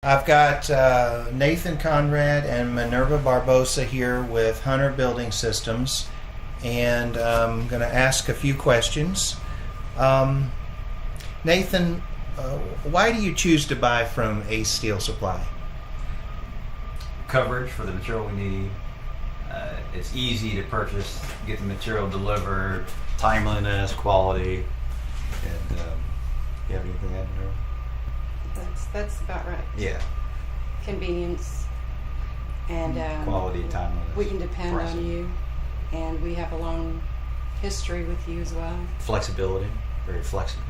I've got Nathan Conrad and Minerva Barboza here with Hunter Building Systems, and I'm going to ask a few questions. Nathan, why do you choose to buy from Ace Steel Supply? Coverage for the material we need. It's easy to purchase, get the material delivered, timeliness, quality, and you have anything to add, Minerva? That's about right. Yeah. Convenience and Quality, timeliness. we can depend pricing. on you, and we have a long history with you as well. Flexibility, very flexible.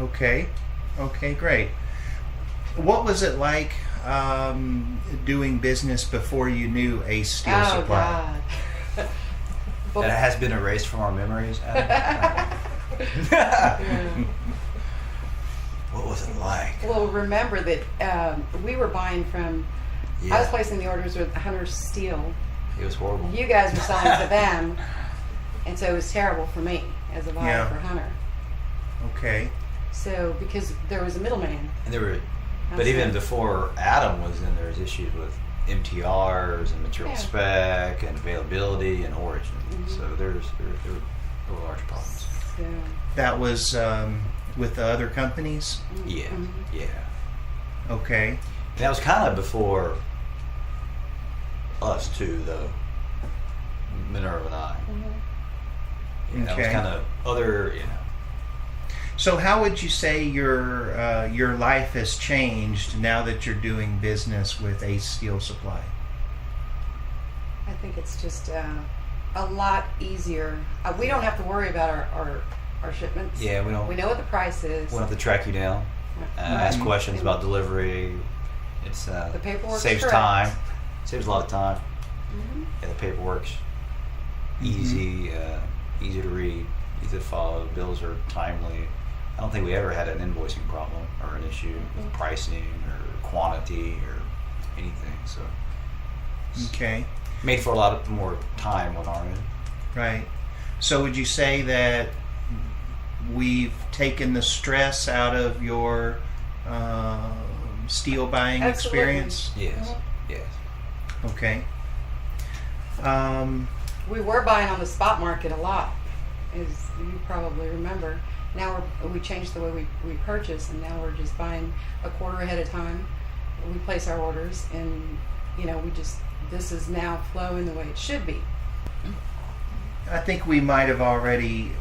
Okay, great. What was it like doing business before you knew Ace Steel Supply? God. That has been erased from our memories. Yeah. What was it like? Well, remember that we were buying from. Yeah. I was placing the orders with Hunter Steel. It was horrible. You guys were selling to them, and so it was terrible for me as a buyer for Hunter. Okay. So because there was a middleman. And there were, but even before Adam was in, there was issues with MTRs and material spec and availability and origin. Mm-hmm. So there were large problems. So, That was with the other companies? Yeah, mm-hmm. yeah. Okay. And that was kind of before us too, though. Minerva and I. Mm-hmm. Yeah, that was Okay. kind of other, So how would you say your life has changed now that you're doing business with Ace Steel Supply? I think it's just a lot easier. We don't have to worry about our shipments. Yeah, we don't. We know what the price is. We don't have to track you down, ask questions about delivery. It's The paperwork's saves correct. time, saves a lot of time. Mhm. Yeah, the paperwork's easy, easy to read, easy to follow. Bills are timely. I don't think we ever had an invoicing problem or an issue with pricing or quantity or anything. So it's Okay. made for a lot of more time on our end. Right. So would you say that we've taken the stress out of your steel buying Absolutely. experience? Yes, Mhm. yes. Okay. We were buying on the spot market a lot, as you probably remember. Now we changed the way we purchase, and now we're just buying a quarter ahead of time. We place our orders, and this is now flowing the way it should be. I think we might have already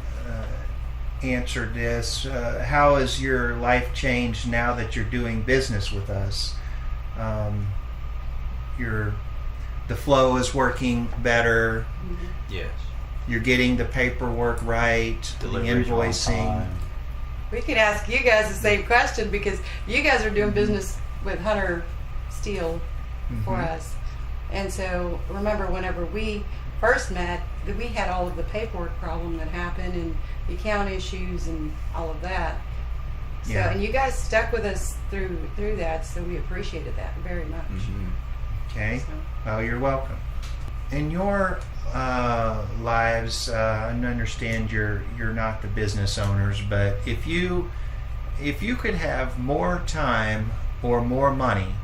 answered this. How has your life changed now that you're doing business with us? The flow is working better. Yes. You're getting the paperwork right, Deliveries the are on invoicing. time. We could ask you guys the same question because you guys are doing business with Hunter Steel for us. And so remember whenever we first met, that we had all of the paperwork problem that happened and the account issues and all of that. So Yeah. and you guys stuck with us through that, so we appreciated that very much. Okay. So, Well, you're welcome. In your lives, I understand you're not the business owners, but if you could have more time or more money,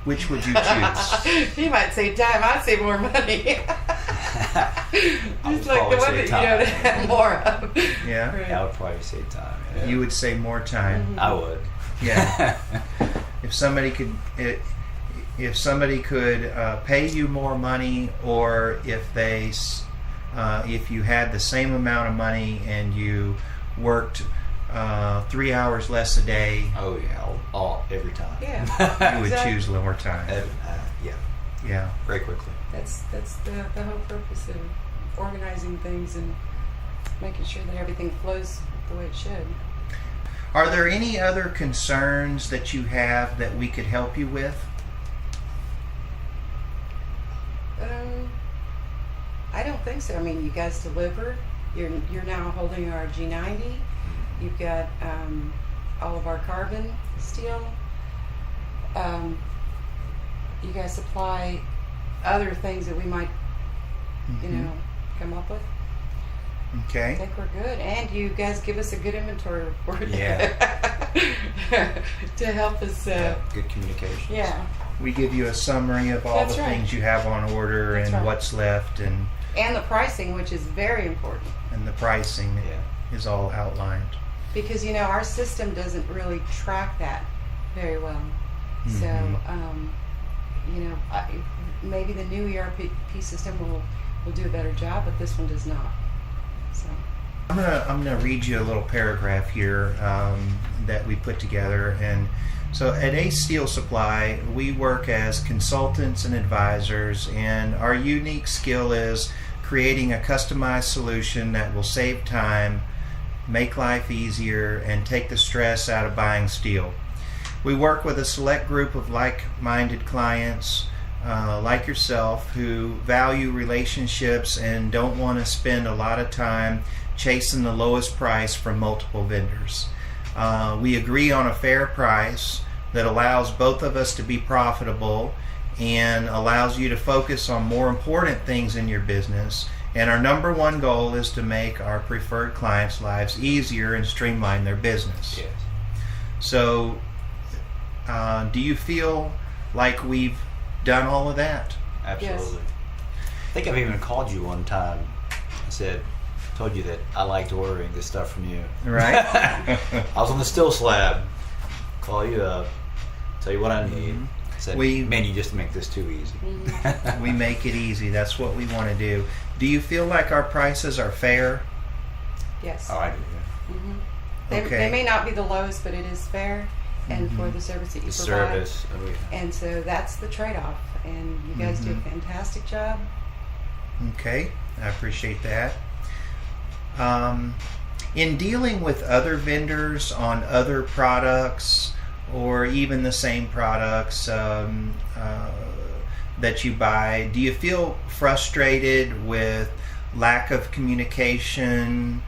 which would you choose? you might say time, I'd say more money. Just like the probably one say that time. you don't have more of. Yeah? Right. I would probably say time. Yeah. You would say more time. I would. Yeah. If somebody could pay you more money, or if you had the same amount of money and you worked 3 hours less a day, Oh yeah, every time. Yeah. you would Exactly. choose lower time. Yeah, Yeah. very quickly. That's the whole purpose of organizing things and making sure that everything flows the way it should. Are there any other concerns that you have that we could help you with? I don't think so. I mean, you guys deliver. You're now holding our G90. You've got all of our carbon steel. You guys supply other things that we might, come up with. Okay. I think we're good, and you guys give us a good inventory report. Yeah. To help us. Good communication. Yeah. We give you a summary of all That's the right. things you have on order That's and right. what's left, and And the pricing, which is very important, the pricing Yeah. is all outlined. because our system doesn't really track that very well. So maybe the new ERP system will do a better job, but this one does not. So I'm gonna read you a little paragraph here that we put together. And so at Ace Steel Supply, we work as consultants and advisors, and our unique skill is creating a customized solution that will save time, make life easier, and take the stress out of buying steel. We work with a select group of like-minded clients like yourself who value relationships and don't want to spend a lot of time chasing the lowest price from multiple vendors. We agree on a fair price that allows both of us to be profitable and allows you to focus on more important things in your business. And our number one goal is to make our preferred clients' lives easier and streamline their business. Yes. So, do you feel like we've done all of that? Absolutely. I think I've even called you one time. I told you that I liked ordering this stuff from you. Right? I was on the steel slab. Call you up. Tell you what I need. Said, man, you just make this too easy. We make it easy. That's what we want to do. Do you feel like our prices are fair? yes. Oh, I do. Yeah. They may not be the lowest, but it is fair, and for the service that you The provide. service. Oh, yeah. And so that's the trade-off. And you guys do a fantastic job. Okay, I appreciate that. In dealing with other vendors on other products, or even the same products that you buy, do you feel frustrated with lack of communication,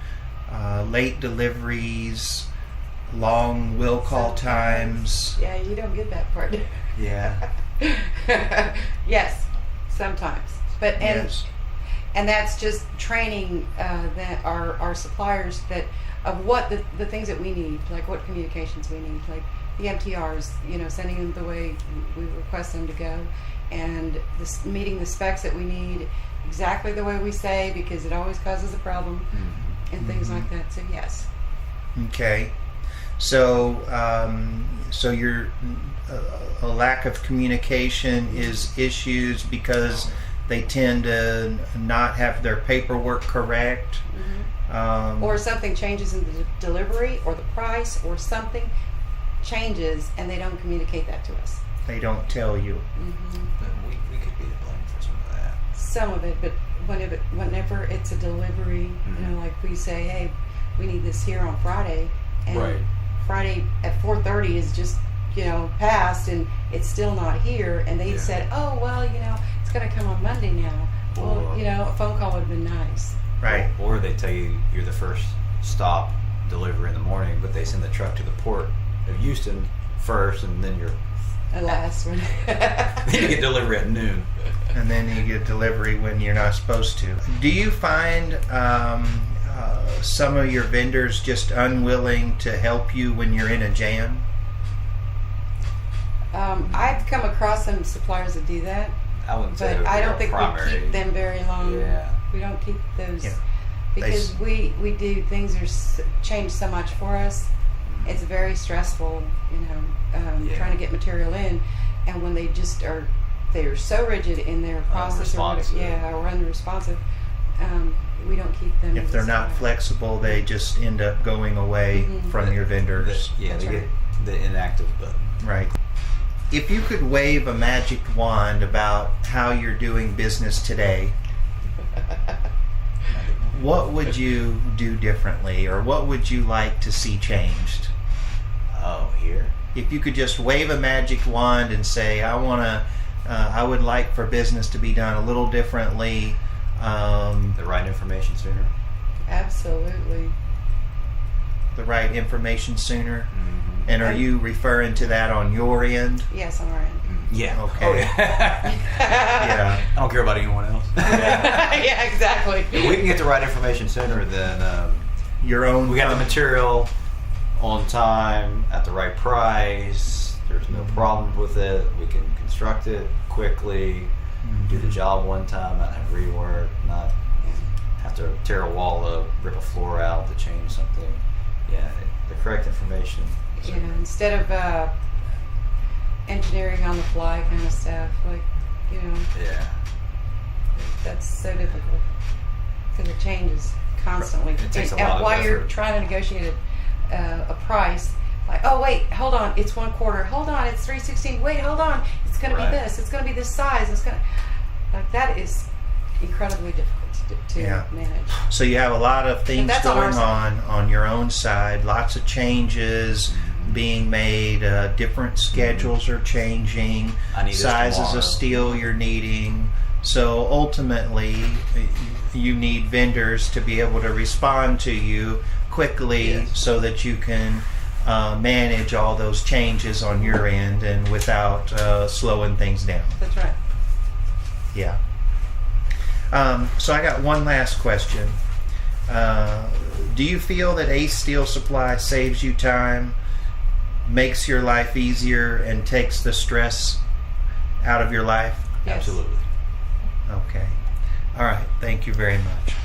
late deliveries, long will call times? Yeah, you don't get that part. Yeah. Yes, sometimes. But Yes. and that's just training that our suppliers that of what the things that we need, like what communications we need, like the MTRs, sending them the way we request them to go, and meeting the specs that we need exactly the way we say, because it always causes a problem, and things like that. So yes. Okay. So, so your a lack of communication is issues because they tend to not have their paperwork correct. Or something changes in the delivery or the price, or something changes and they don't communicate that to us. They don't tell you. But we could be to blame for some of that. Some of it, but whenever it's a delivery, like we say, hey, we need this here on Friday, and Right. Friday at 4:30 is just passed and it's still not here, and they said, oh well, it's going to come on Monday now. Well, a phone call would have been nice. Right. Or they tell you you're the first stop delivery in the morning, but they send the truck to the port of Houston first, and then The last one. then you get delivery at noon. And then you get delivery when you're not supposed to. Do you find some of your vendors just unwilling to help you when you're in a jam? I've come across some suppliers that do that, I wouldn't say but I don't think primary. we keep them very long. Yeah. We don't keep those Yeah. because we do things are changed so much for us. It's very stressful, trying to get material in, and when they just they're so rigid in their process or unresponsive. We don't keep them. If they're not flexible, they just end up going away from your vendors. They That's get the inactive button. Right. If you could wave a magic wand about how you're doing business today, what would you do differently, or what would you like to see changed? Oh, here? If you could just wave a magic wand and say, I would like for business to be done a little differently. The right information sooner. Absolutely. the right information sooner? Mm-hmm. And are you referring to that on your end? Yes, on our end. Yeah. Okay. Oh, yeah. Yeah. I don't care about anyone else. Yeah, exactly. If we can get the right information sooner, then Your own. we got the material on time at the right price. There's no problem with it. We can construct it quickly, do the job one time, not have rework, not have to tear a wall up, rip a floor out to change something. Yeah, the correct information. Yeah, instead of engineering on the fly kind of stuff, like, you know, Yeah. that's so difficult because it changes constantly. It takes a And lot of while you're effort. trying to negotiate a price, like, oh wait, hold on, it's 1/4. Hold on, it's 3/16. Wait, hold on, it's going to Right. be this. It's going to be this size. It's going to, like, that is incredibly difficult to Yeah. manage. So you have a lot of things that's on our going on your own side, lots of changes being made, different schedules are changing, I need this sizes tomorrow. of steel you're needing. So ultimately, you need vendors to be able to respond to you quickly Yes. so that you can manage all those changes on your end and without slowing things down. That's right. Yeah. So I got one last question. Do you feel that Ace Steel Supply saves you time, makes your life easier, and takes the stress out of your life? Yes. Absolutely. Okay. All right. Thank you very much.